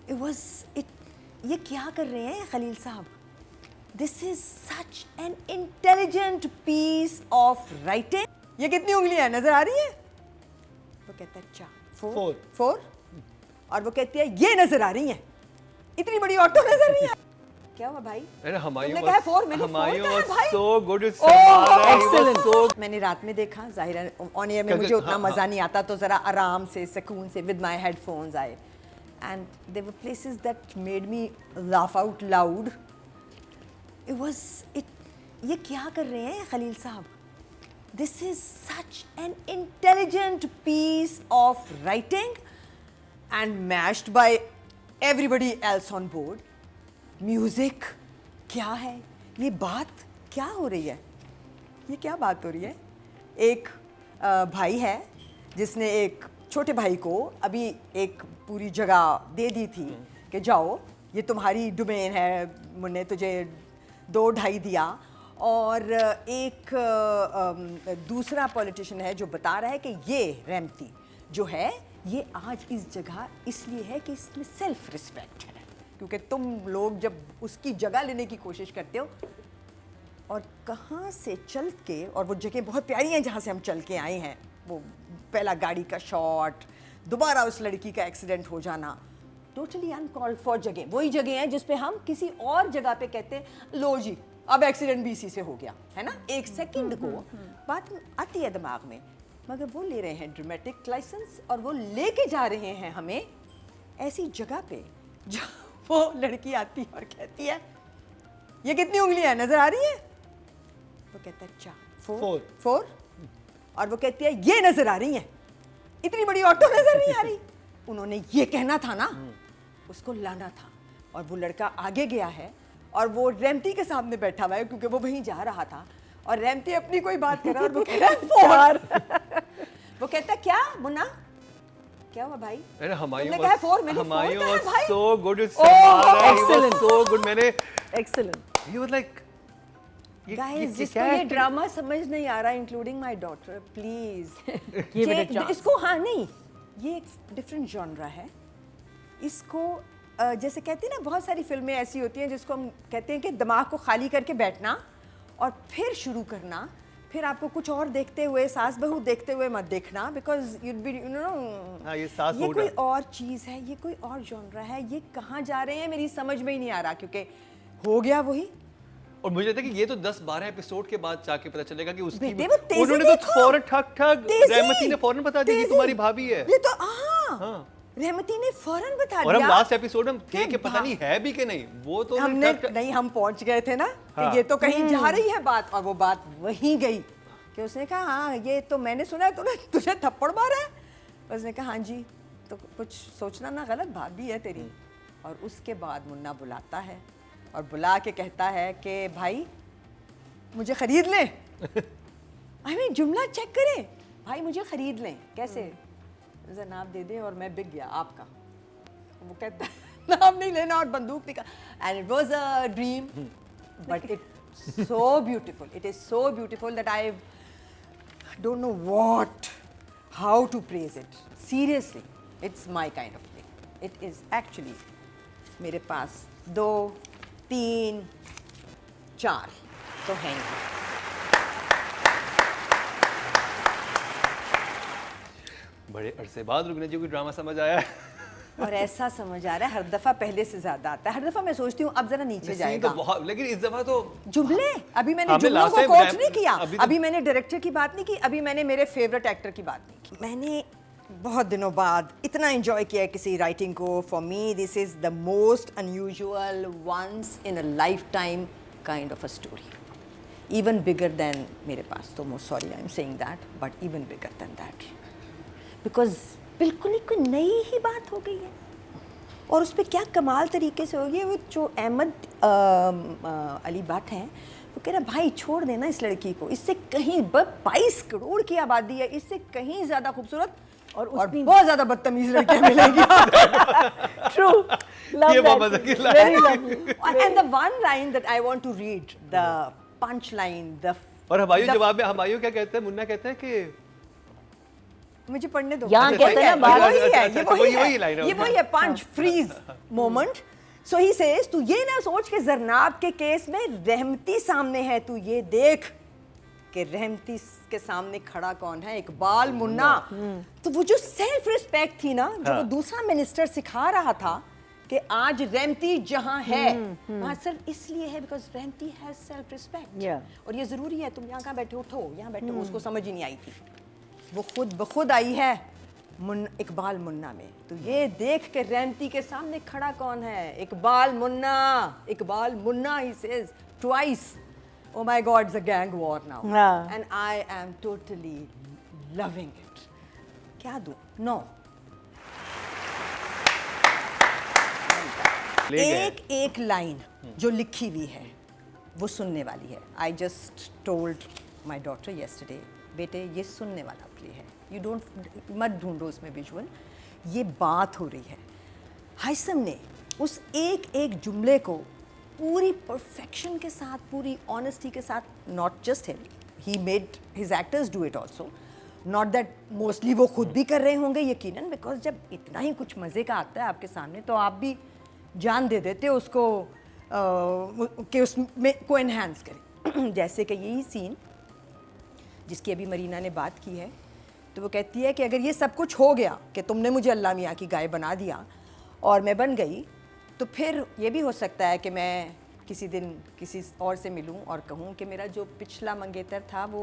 ये क्या कर रहे हैं खलील साहब? This is such an intelligent piece of writing. ये कितनी उंगलियां नजर आ रही है? वो कहता है 4 4 और वो कहती है ये नजर आ रही है, इतनी बड़ी ऑटो नजर नहीं आ। क्या हुआ भाई? तुमने कहा 4, मैंने 4 कहा भाई। so good with Excellent. मैंने रात में देखा, जाहिर है ऑन एयर में मुझे उतना मजा नहीं आता, तो जरा आराम से सुकून से विद माय हेडफोन्स आए, and there were places that made me laugh out loud. ये क्या कर रहे हैं खलील साहब? This is such an intelligent piece of writing and mashed by everybody else on board. Music क्या है? ये बात क्या हो रही है? ये क्या बात हो रही है? एक भाई है जिसने एक छोटे भाई को अभी एक पूरी जगह दे दी थी कि जाओ ये तुम्हारी डोमेन है, मैंने तुझे 2-2.5 दिया। और एक दूसरा पॉलिटिशियन है जो बता रहा है कि ये रहमती जो है ये आज इस जगह इसलिए है कि इसमें सेल्फ रिस्पेक्ट है, क्योंकि तुम लोग जब उसकी जगह लेने की कोशिश करते हो और कहाँ से चल के, और वो जगह बहुत प्यारी है जहाँ से हम चल के आए हैं, वो पहला गाड़ी का शॉट, दोबारा उस लड़की का एक्सीडेंट हो जाना, टोटली अनकॉल्ड फॉर जगह, वही जगह है जिस पे हम किसी और जगह पे कहते हैं लो जी अब एक्सीडेंट बीसी से हो गया है ना, एक सेकंड को बात आती है दिमाग में, मगर वो ले रहे हैं ड्रामेटिक लाइसेंस और वो लेके जा रहे हैं हमें ऐसी जगह पे जहाँ वो लड़की आती है और कहती है ये कितनी उंगलियां नजर आ रही है? वो कहता है 4 और वो कहती है ये नजर आ रही है, इतनी बड़ी ऑटो नजर नहीं आ रही। उन्होंने ये कहना था ना, उसको लाना था, और वो लड़का आगे गया है और वो रेमती के सामने बैठा हुआ है क्योंकि वो वहीं जा रहा था, और रेमती अपनी कोई बात कर रहा है और वो कह रहा है 4 वो कहता है क्या मुन्ना, क्या हुआ भाई? तुमने कहा 4, मैंने 4 कहा भाई। so good with Samara, he was so good, मैंने Excellent. he was like Guys, जिसको ये ड्रामा समझ नहीं आ रहा, इंक्लूडिंग माय डॉटर, प्लीज इसको, हाँ नहीं, ये एक डिफरेंट जॉनरा है। इसको जैसे कहते हैं ना, बहुत सारी फिल्में ऐसी होती हैं जिसको हम कहते हैं कि दिमाग को खाली करके बैठना और फिर शुरू करना, फिर आपको कुछ और देखते हुए, सास बहू देखते हुए मत देखना, because you'd be you know ये कोई और चीज़ है, ये कोई और जॉनरा है, ये कहाँ जा रहे हैं मेरी समझ में ही नहीं आ रहा, क्योंकि हो गया वही। और मुझे लगता है कि ये तो 10-12 एपिसोड के बाद जाके पता चलेगा कि उसकी उन्होंने तो फौरन ठग रहमती ने फौरन बता दी कि तुम्हारी भाभी है। ये तो हाँ रहमती ने फौरन बता दिया। और हम लास्ट एपिसोड में थे कि पता नहीं है भी कि नहीं, वो तो हमने नहीं, हम पहुंच गए थे ना कि ये तो कहीं जा रही है बात, और वो बात वहीं गई कि उसने कहा हाँ ये तो मैंने सुना है तुझे थप्पड़ मारा है। उसने कहा हाँ जी, तो कुछ सोचना ना, गलत भाभी है तेरी। और उसके बाद मुन्ना बुलाता है और बुला के कहता है कि भाई मुझे खरीद लें। आई मीन जुमला चेक करें, भाई मुझे खरीद लें, कैसे? नाम दे दे और मैं बिक गया आपका। वो कहता है नाम नहीं लेना और बंदूक निकाल। And it was a dream but it so beautiful, it is so beautiful that I don't know what how to praise it. Seriously it's my kind of thing. It is actually, मेरे पास 2, 3, 4 तो हैं। बड़े अरसे बाद रुकने जी कोई drama समझ आया है। और ऐसा समझ आ रहा है हर दफा पहले से ज्यादा आता है। हर दफा मैं सोचती हूँ अब जरा नीचे जाएगा तो लेकिन इस दफा तो जुमले, अभी मैंने जुमलों को कोट नहीं किया, अभी मैंने डायरेक्टर की बात नहीं की, अभी मैंने मेरे फेवरेट एक्टर की बात नहीं की। मैंने बहुत दिनों बाद इतना एंजॉय किया है किसी राइटिंग को। For me this is the most unusual, once in a life time kind of a story, even bigger than मेरे पास तो most sorry I am saying that, but even bigger than that, because बिल्कुल ही कोई नई ही बात हो गई है और उस पर क्या कमाल तरीके से हो गई है। वो जो अहमद अली भट्ट हैं, वो कह रहा भाई छोड़ देना इस लड़की को, इससे कहीं 22 करोड़ की आबादी है, इससे कहीं ज़्यादा खूबसूरत और बहुत ज़्यादा बदतमीज लड़कियाँ मिलेंगी। True, love that, very lovely. And the one line that I want to read, the punch line, the और हमायूं जवाब में हमायूं क्या कहते हैं, मुन्ना कहते हैं कि मुझे पढ़ने दो। यहाँ कहते हैं ना ये बात- वही है, अच्छा, ये अच्छा, वही वही है, line है, ये okay. वही है, punch freeze moment. So he says, तू ये ना सोच कि जरनाब के केस में रहमती सामने है, तू ये देख कि रहमती के सामने खड़ा कौन है, इकबाल मुन्ना। तो वो जो सेल्फ रिस्पेक्ट थी ना, जो वो दूसरा मिनिस्टर सिखा रहा था कि आज रहमती जहां है वहां सिर्फ इसलिए है because Rahmati has self respect. Yeah. और ये जरूरी है, तुम यहाँ कहाँ बैठे, उठो यहाँ बैठे, उसको समझ ही नहीं आई थी, वो खुद बखुद आई है इकबाल मुन्ना में। तो ये देख के रहमती के सामने खड़ा कौन है, Iqbal Munna. Iqbal Munna, he says twice, oh my god, it's a gang war now, हाँ। and I am totally loving it। क्या दूं? No। ले गए। एक एक लाइन जो लिखी हुई है वो सुनने वाली है। I just told my daughter yesterday, बेटे ये सुनने वाला प्ले है, यू डोंट, मत ढूंढो उसमें विजुअल, ये बात हो रही है। हाइसम ने उस एक एक जुमले को पूरी परफेक्शन के साथ, पूरी ऑनेस्टी के साथ, not just him, he made his actors do it also, not that mostly वो खुद भी कर रहे होंगे यकीनन, बिकॉज जब इतना ही कुछ मज़े का आता है आपके सामने तो आप भी जान दे देते हो उसको कि उसमें को एनहांस करें। जैसे कि यही सीन जिसकी अभी मरीना ने बात की है, तो वो कहती है कि अगर ये सब कुछ हो गया कि तुमने मुझे अल्लाह मियाँ की गाय बना दिया और मैं बन गई, तो फिर ये भी हो सकता है कि मैं किसी दिन किसी और से मिलूं और कहूं कि मेरा जो पिछला मंगेतर था वो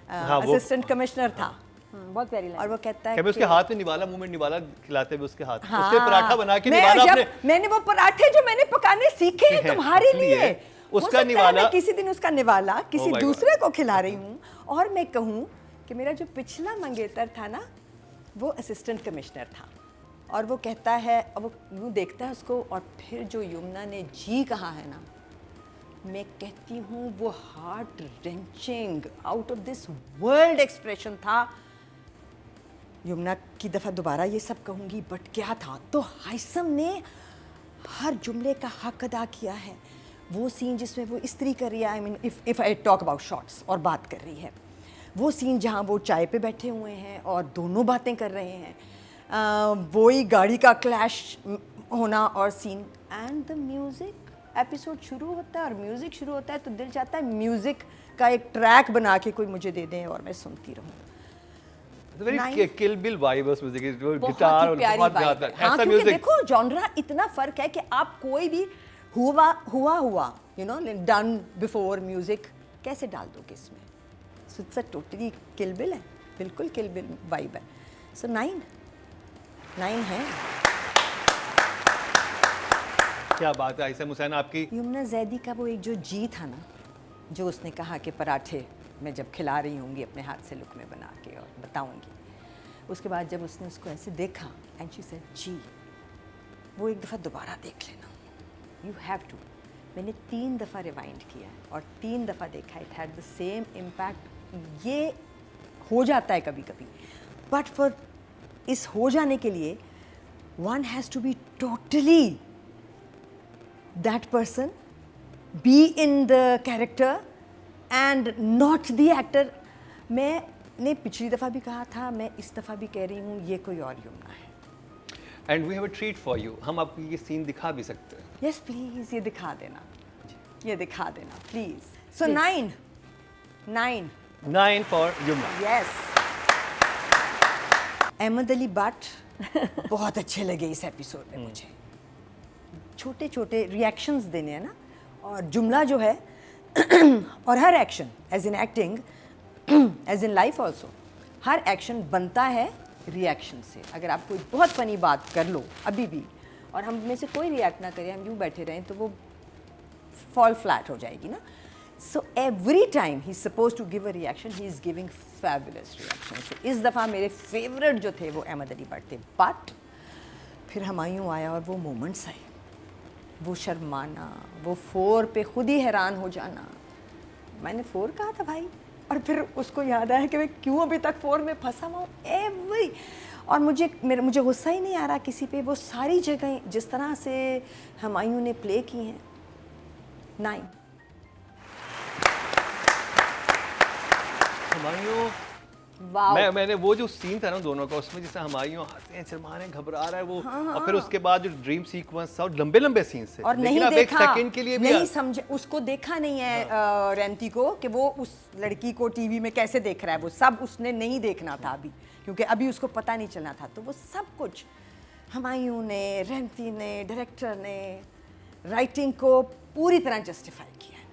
हाँ, वो- असिस्टेंट कमिश्नर था। बहुत प्यारी और लाइन। वो कहता है क्या उसके हाथ में निवाला, मुंह में निवाला खिलाते हुए उसके हाथ, हाँ, उसके पराठा बना के मैं निवाला जब- अपने, मैंने वो पराठे जो मैंने पकाने सीखे हैं तुम्हारे इसलिए लिए, हो उसका सकता है निवाला- मैं किसी दिन उसका निवाला किसी my God. दूसरे को खिला रही हूँ और मैं कहूँ कि मेरा जो पिछला मंगेतर था ना वो असिस्टेंट कमिश्नर था। और वो कहता है, और वो यूँ देखता है उसको, और फिर जो यमुना ने जी कहा है ना, मैं कहती हूँ वो heart wrenching, out of this world expression था। यमुना की दफ़ा दोबारा ये सब कहूँगी, बट क्या था, तो हाइसम ने हर जुमले का हक अदा किया है। वो सीन जिसमें वो इस्त्री कर रही है, I mean if I talk about shorts, और बात कर रही है, वो सीन जहाँ वो चाय पे बैठे हुए हैं और दोनों बातें कर रहे हैं, वही गाड़ी का क्लैश होना और scene, and the music, episode शुरू होता है और म्यूज़िक शुरू होता है तो दिल चाहता है म्यूज़िक का एक ट्रैक बना के कोई मुझे दे दें और मैं सुनती रहूँ। वेरी किल बिल वाइब उस म्यूजिक की, वो बहुत गिटार ही और प्यारी बहुत vibe गाता है। है हाँ, ऐसा क्योंकि म्यूजिक। देखो जॉनरा इतना फर्क है कि आप कोई भी हुआ you know done before music कैसे डाल दोगे इसमें। So it's a totally kill bill है, बिल्कुल किल बिल वाइब है। सो 9 है। क्या बात है आयशा हुसैन आपकी। यमुना जैदी का वो एक जो जी था ना, जो उसने कहा कि पराठे मैं जब खिला रही होंगी अपने हाथ से लुक में बना के और बताऊंगी, उसके बाद जब उसने उसको ऐसे देखा एंड शी सेड जी, वो एक दफ़ा दोबारा देख लेना, यू हैव टू। मैंने 3 दफ़ा रिवाइंड किया है और 3 दफ़ा देखा, it had the same impact. ये हो जाता है कभी कभी, बट फॉर इस हो जाने के लिए one has to be totally that person, be in the character and not the actor। मैंने पिछली दफ़ा भी कहा था, मैं इस दफ़ा भी कह रही हूँ, ये कोई और यमुना है। And we have a treat for you, हम आपको ये सीन दिखा भी सकते हैं। यस प्लीज़, ये दिखा देना, ये दिखा देना please. So 9 9 for Yamuna. Yes. Ahmed Ali Bhatt बहुत अच्छे लगे इस एपिसोड में मुझे। छोटे छोटे रिएक्शंस देने हैं ना, और जुमला जो है और हर action as in acting as in life also, हर एक्शन बनता है रिएक्शन से। अगर आप कोई बहुत फनी बात कर लो अभी भी और हम में से कोई रिएक्ट ना करे, हम यूँ बैठे रहें, तो वो फॉल फ्लैट हो जाएगी ना। So every time he is suppose to give a reaction, he is giving fabulous reaction. So इस दफ़ा मेरे फेवरेट जो थे वो अहमद अली भट्ट थे, बट फिर हुमायूं आया और वो मोमेंट्स आए, वो शर्माना, वो 4 पे खुद ही हैरान हो जाना, मैंने 4 कहा था भाई, और फिर उसको याद आया कि मैं क्यों अभी तक 4 में फंसा हुआ हूँ। एवरी, और मुझे गुस्सा ही नहीं आ रहा किसी पे, वो सारी जगह जिस तरह से हुमायूं ने प्ले की हैं। 9 हुमायूं वाओ। मैंने वो जो सीन था ना दोनों का, उसमें जैसे हमायूं हंसते हैं, सलमान है, घबरा रहा है वो, और फिर उसके बाद जो ड्रीम सीक्वेंस था, लंबे लंबे सीन से, और लेकिन नहीं आप एक देखा, सेकंड के लिए भी नहीं समझे, उसको देखा नहीं है रेंती को कि वो उस लड़की को टीवी में कैसे देख रहा है, वो सब उसने नहीं देखना था अभी, क्योंकि अभी उसको पता नहीं चलना था। तो वो सब कुछ हमायूं ने, रेंती ने, डायरेक्टर ने राइटिंग को पूरी तरह जस्टिफाई किया है।